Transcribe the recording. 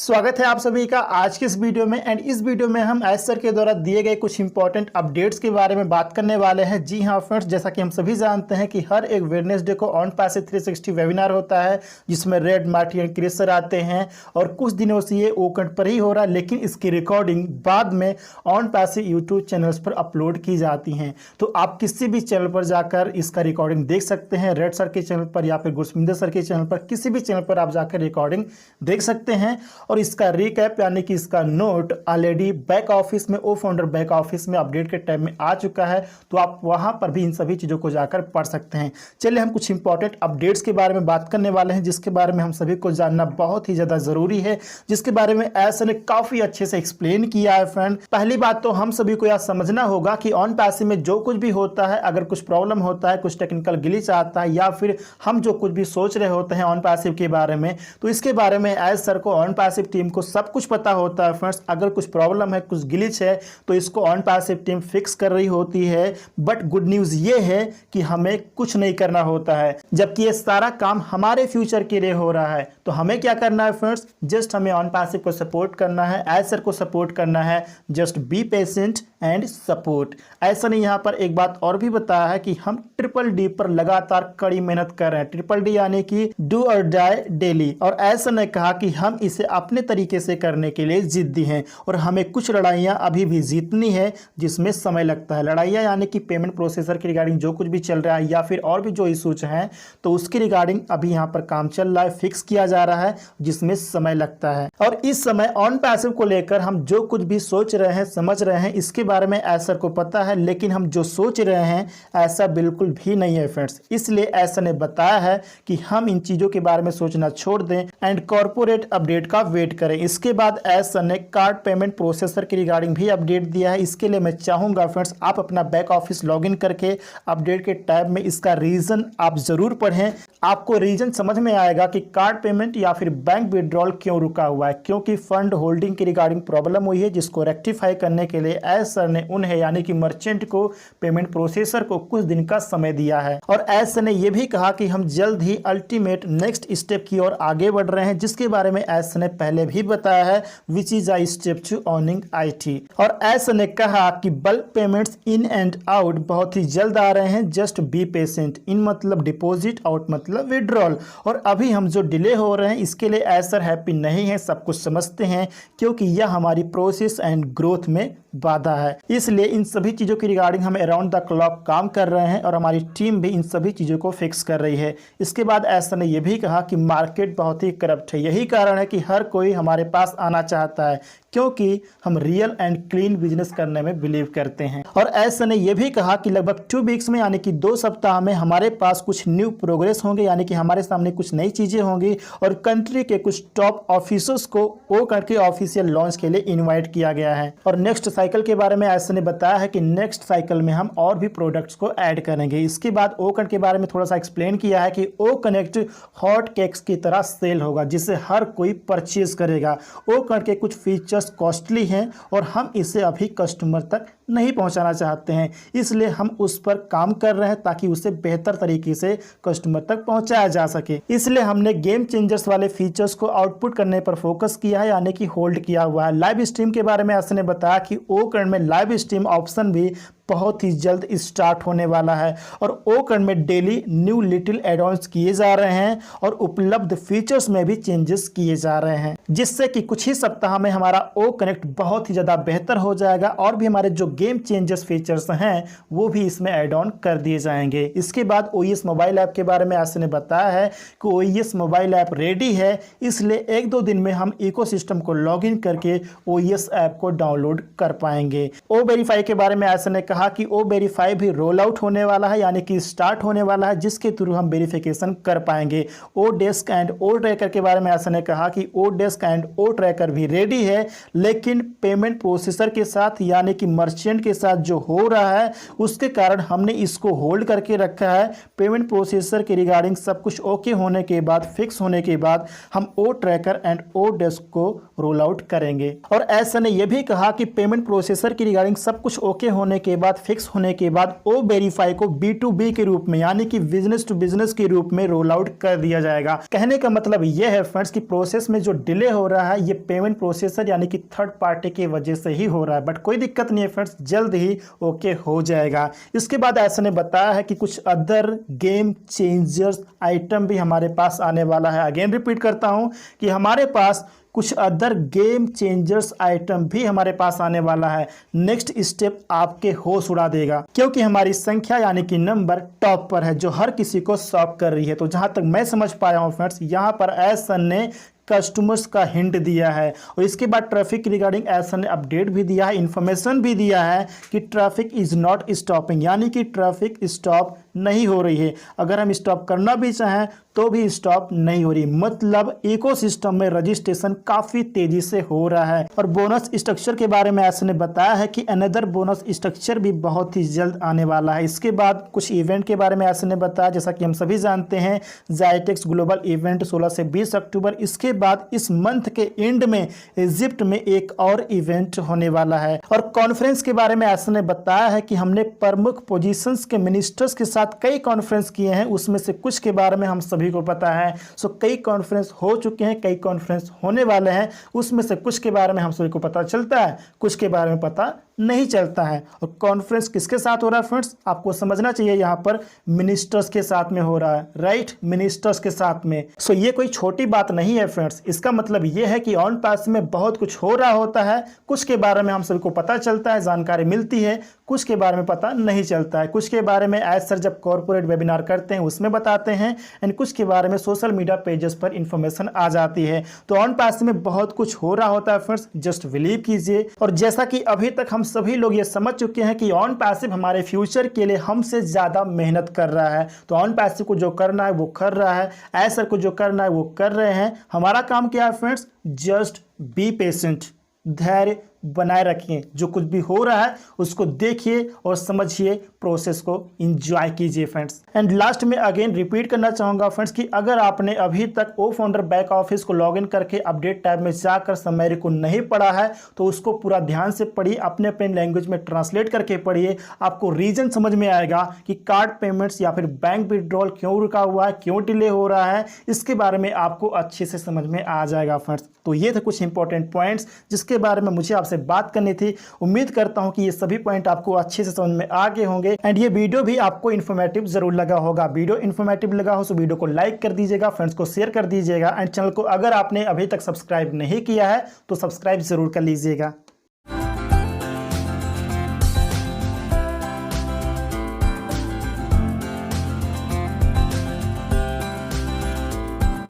स्वागत है आप सभी का आज की इस वीडियो में। एंड इस वीडियो में हम एस सर के द्वारा दिए गए कुछ इंपॉर्टेंट अपडेट्स के बारे में बात करने वाले हैं। जी हाँ फ्रेंड्स, जैसा कि हम सभी जानते हैं कि हर एक वेडनेसडे को ऑन पैसिव 360 वेबिनार होता है जिसमें रेड, मार्टी एंड क्रिस सर आते हैं और कुछ दिनों से ये ओकंट पर ही हो रहा है, लेकिन इसकी रिकॉर्डिंग बाद में ऑन पैसिव यूट्यूब चैनल्स पर अपलोड की जाती हैं। तो आप किसी भी चैनल पर जाकर इसका रिकॉर्डिंग देख सकते हैं, रेड सर के चैनल पर या फिर गुरसमिंदर सर के चैनल पर, किसी भी चैनल पर आप जाकर रिकॉर्डिंग देख सकते हैं। और इसका रिकैप यानी कि इसका नोट ऑलरेडी बैक ऑफिस में, ओ फाउंडर बैक ऑफिस में अपडेट के टाइम में आ चुका है, तो आप वहां पर भी इन सभी चीजों को जाकर पढ़ सकते हैं। चलिए हम कुछ इंपॉर्टेंट अपडेट्स के बारे में बात करने वाले हैं जिसके बारे में हम सभी को जानना बहुत ही ज्यादा जरूरी है, जिसके बारे में एस ने काफी अच्छे से एक्सप्लेन किया है। फ्रेंड, पहली बात तो हम सभी को यह समझना होगा कि ऑन पैसिव में जो कुछ भी होता है, अगर कुछ प्रॉब्लम होता है, कुछ टेक्निकल ग्लिच आता है या फिर हम जो कुछ भी सोच रहे होते हैं ऑन पैसिव के बारे में, तो इसके बारे में एस सर को, ऑन पैसिव टीम को सब कुछ पता होता है। फ्रेंड्स, अगर कुछ प्रॉब्लम है, कुछ ग्लिच है, तो इसको ऑन पैसिव टीम फिक्स कर रही होती है। बट गुड न्यूज ये है कि हमें कुछ नहीं करना होता है, जबकि ये सारा काम हमारे फ्यूचर के लिए हो रहा है। तो हमें क्या करना है फ्रेंड्स, जस्ट हमें ऑन पैसिव को सपोर्ट करना है, एस सर को सपोर्ट करना है। Just be patient and support. ऐसा नहीं, यहाँ पर एक बात और भी बताया है कि हम ट्रिपल डी पर लगातार कड़ी मेहनत कर रहे हैं। ट्रिपल डी यानी कि डू और डाई डेली। और ऐसा ने कहा कि हम इसे अपने तरीके से करने के लिए जिद्दी हैं और हमें कुछ लड़ाइयां अभी भी जीतनी है जिसमें समय लगता है। लड़ाइयां यानी कि पेमेंट प्रोसेसर की रिगार्डिंग जो कुछ भी चल रहा है या फिर और भी जो इशूज हैं, तो उसकी रिगार्डिंग अभी यहाँ पर काम चल रहा है, फिक्स किया जा रहा है, जिसमें समय लगता है। और इस समय ऑन पैसिव को लेकर हम जो कुछ भी सोच रहे हैं, समझ रहे हैं, इसके बारे में एस सर को पता है, लेकिन हम जो सोच रहे हैं ऐसा बिल्कुल भी नहीं है फ्रेंड्स। इसलिए एस सर ने बताया है कि हम इन चीजों के बारे में सोचना छोड़ दें एंड कॉर्पोरेट अपडेट का वेट करें। इसके बाद एस सर ने कार्ड पेमेंट प्रोसेसर की रिगार्डिंग भी अपडेट दिया है। इसके लिए मैं चाहूंगा फ्रेंड्स, आप अपना बैक ऑफिस लॉगिन करके अपडेट के टैब में इसका रीजन आप जरूर पढ़ें। आपको रीजन समझ में आएगा कि कार्ड पेमेंट या फिर बैंक विड्रॉल क्यों रुका हुआ है, क्योंकि फंड होल्डिंग की रिगार्डिंग प्रॉब्लम हुई है, जिसको रेक्टिफाई करने के लिए एस सर ने उन्हें यानी कि मर्चेंट को, पेमेंट प्रोसेसर को कुछ दिन का समय दिया है। और एस सर ने यह भी कहा कि हम जल्द ही अल्टीमेट नेक्स्ट स्टेप की ओर आगे बढ़ रहे हैं, जिसके बारे में एस सर ने पहले भी बताया है, which is a step to owning IT। और एस सर ने कहा कि bulk payments in and out बहुत ही जल्द आ रहे हैं, जस्ट बी पेशेंट। इन मतलब डिपॉजिट, आउट मतलब विड्रॉल। और अभी हम जो डिले हो रहे हैं इसके लिए एस सर हैप्पी नहीं है, सब कुछ समझते हैं, क्योंकि यह हमारी प्रोसेस एंड ग्रोथ में बाधा है। इसलिए इन सभी चीज़ों की रिगार्डिंग हम अराउंड द क्लॉक काम कर रहे हैं और हमारी टीम भी इन सभी चीज़ों को फिक्स कर रही है। इसके बाद एस सर ने यह भी कहा कि मार्केट बहुत ही करप्ट है, यही कारण है कि हर कोई हमारे पास आना चाहता है, क्योंकि हम रियल एंड क्लीन बिजनेस करने में बिलीव करते हैं। और एस सर ने यह भी कहा कि लगभग 2 वीक्स में यानी कि 2 सप्ताह में हमारे पास कुछ न्यू प्रोग्रेस होंगे, यानी कि हमारे सामने कुछ नई चीज़ें होंगी और कंट्री के कुछ टॉप ऑफिसर्स को वो करके ऑफिशियल लॉन्च के लिए इन्वाइट किया गया है। और नेक्स्ट साइकिल के बारे में एस सर ने बताया है कि नेक्स्ट साइकिल में हम और भी प्रोडक्ट्स को ऐड करेंगे। इसके बाद ओ कनेक्ट के बारे में थोड़ा सा एक्सप्लेन किया है कि ओ कनेक्ट हॉट केक्स की तरह सेल होगा, जिसे हर कोई परचेज करेगा। ओ कनेक्ट के कुछ फीचर्स कॉस्टली हैं और हम इसे अभी कस्टमर तक नहीं पहुंचाना चाहते हैं, इसलिए हम उस पर काम कर रहे हैं ताकि उसे बेहतर तरीके से कस्टमर तक पहुंचाया जा सके। इसलिए हमने गेम चेंजर्स वाले फीचर्स को आउटपुट करने पर फोकस किया है, यानी कि होल्ड किया हुआ है। लाइव स्ट्रीम के बारे में एस ने बताया कि ओ कनेक्ट में लाइव स्ट्रीम ऑप्शन भी बहुत ही जल्द स्टार्ट होने वाला है और ओ कनेक्ट में डेली न्यू लिटिल एड-ऑन्स किए जा रहे हैं और उपलब्ध फीचर्स में भी चेंजेस किए जा रहे हैं, जिससे कि कुछ ही सप्ताह में हमारा ओ कनेक्ट बहुत ही ज़्यादा बेहतर हो जाएगा और भी हमारे जो गेम चेंजर्स फीचर्स हैं वो भी इसमें ऐड ऑन कर दिए जाएंगे। इसके बाद OES मोबाइल ऐप के बारे में एस ने बताया है कि OES मोबाइल ऐप रेडी है, इसलिए 1-2 दिन में हम इकोसिस्टम को लॉगिन करके OES ऐप को डाउनलोड कर पाएंगे। ओ वेरीफाई के बारे में एस ने कहा कि ओ वेरीफाई भी रोल आउट होने वाला है, यानी कि स्टार्ट होने वाला है, जिसके थ्रू हम वेरिफिकेशन कर पाएंगे। ओ डेस्क एंड ओ ट्रैकर के बारे में ऐसा ने कहा कि ओ डेस्क एंड ओ ट्रैकर भी रेडी है, लेकिन पेमेंट प्रोसेसर के साथ यानी कि मर्चेंट के साथ जो हो रहा है उसके कारण हमने इसको होल्ड करके रखा है। पेमेंट प्रोसेसर के रिगार्डिंग सब कुछ ओके होने के बाद, फिक्स होने के बाद हम ओ ट्रैकर एंड ओ डेस्क को रोल आउट करेंगे। और ऐसा ने यह भी कहा कि पेमेंट प्रोसेसर की रिगार्डिंग सब कुछ ओके होने के बाद बाद फिक्स होने के बाद ओ वेरीफाई को B2B के रूप में यानी कि बिजनेस टू बिजनेस के रूप में रोल आउट कर दिया जाएगा। कहने का मतलब यह है फ्रेंड्स कि प्रोसेस में जो डिले हो रहा है ये पेमेंट प्रोसेसर यानी कि थर्ड पार्टी की वजह से ही हो रहा है, बट कोई दिक्कत नहीं है फ्रेंड्स, जल्द ही ओके हो जाएगा। इसके बाद ऐसा ने बताया है कि कुछ अदर गेम चेंजर्स आइटम भी हमारे पास आने वाला है। अगेन रिपीट करता हूं कि हमारे पास कुछ अदर गेम चेंजर्स आइटम भी हमारे पास आने वाला है। नेक्स्ट स्टेप आपके होश उड़ा देगा, क्योंकि हमारी संख्या यानी कि नंबर टॉप पर है जो हर किसी को शॉक कर रही है। तो जहां तक मैं समझ पाया हूं फ्रेंड्स, यहां पर एसन ने कस्टमर्स का हिंट दिया है और इसके बाद ट्रैफिक रिगार्डिंग एसन ने अपडेट भी दिया है, इंफॉर्मेशन भी दिया है कि ट्रैफिक इज नॉट स्टॉपिंग, यानी कि ट्रैफिक स्टॉप नहीं हो रही है। अगर हम स्टॉप करना भी चाहें तो भी स्टॉप नहीं हो रही, मतलब इकोसिस्टम में रजिस्ट्रेशन काफी तेजी से हो रहा है। और बोनस स्ट्रक्चर के बारे में ऐसे ने बताया है कि अनदर बोनस स्ट्रक्चर भी बहुत ही जल्द आने वाला है। इसके बाद कुछ इवेंट के बारे में ऐसे ने बताया, जैसा कि हम सभी जानते हैं ज़ाइटेक्स ग्लोबल इवेंट 16 से 20 अक्टूबर। इसके बाद इस मंथ के एंड में इजिप्ट में एक और इवेंट होने वाला है। और कॉन्फ्रेंस के बारे में ऐसे ने बताया है कि हमने प्रमुख पोजीशंस के मिनिस्टर्स के साथ कई कॉन्फ्रेंस किए हैं, उसमें से कुछ के बारे में हम सभी को पता है। सो कई कॉन्फ्रेंस हो चुके हैं, कई कॉन्फ्रेंस होने वाले हैं, उसमें से कुछ के बारे में हम सभी को पता चलता है, कुछ के बारे में पता नहीं चलता है। और कॉन्फ्रेंस किसके साथ हो रहा है फ्रेंड्स, आपको समझना चाहिए, यहाँ पर मिनिस्टर्स के साथ में हो रहा है, राइट, मिनिस्टर्स के साथ में। सो ये कोई छोटी बात नहीं है फ्रेंड्स, इसका मतलब ये है कि ऑन पास में बहुत कुछ हो रहा होता है, कुछ के बारे में हम सभी को पता चलता है, जानकारी मिलती है, कुछ के बारे में पता नहीं चलता है। कुछ के बारे में एज सर जब कॉर्पोरेट वेबिनार करते हैं उसमें बताते हैं, एंड कुछ के बारे में सोशल मीडिया पेजेस पर इंफॉर्मेशन आ जाती है। तो ऑन पास में बहुत कुछ हो रहा होता है फ्रेंड्स, जस्ट बिलीव कीजिए। और जैसा कि अभी तक हम सभी लोग ये समझ चुके हैं कि ऑन पैसिव हमारे फ्यूचर के लिए हमसे ज्यादा मेहनत कर रहा है। तो ऑन पैसिव को जो करना है वो कर रहा है, एसर को जो करना है वो कर रहे हैं। हमारा काम क्या है फ्रेंड्स, जस्ट बी पेशेंट, धैर्य बनाए रखिए, जो कुछ भी हो रहा है उसको देखिए और समझिए, प्रोसेस को एंजॉय कीजिए फ्रेंड्स। एंड लास्ट में अगेन रिपीट करना चाहूंगा फ्रेंड्स कि अगर आपने अभी तक ओ फाउंडर बैक ऑफिस को लॉगिन करके अपडेट टैब में जाकर समरी को नहीं पढ़ा है तो उसको पूरा ध्यान से पढ़िए, अपने अपने लैंग्वेज में ट्रांसलेट करके पढ़िए। आपको रीजन समझ में आएगा कि कार्ड पेमेंट्स या फिर बैंक विड्रॉल क्यों रुका हुआ है, क्यों डिले हो रहा है, इसके बारे में आपको अच्छे से समझ में आ जाएगा फ्रेंड्स। तो ये थे कुछ इंपॉर्टेंट पॉइंट्स जिसके बारे में मुझे आपसे बात करनी थी। उम्मीद करता हूं कि ये सभी पॉइंट आपको अच्छे से समझ में आ गए होंगे एंड ये वीडियो भी आपको इन्फॉर्मेटिव जरूर लगा होगा। वीडियो इन्फॉर्मेटिव लगा हो तो वीडियो को लाइक कर दीजिएगा, फ्रेंड्स को शेयर कर दीजिएगा एंड चैनल को अगर आपने अभी तक सब्सक्राइब नहीं किया है तो सब्सक्राइब जरूर कर लीजिएगा।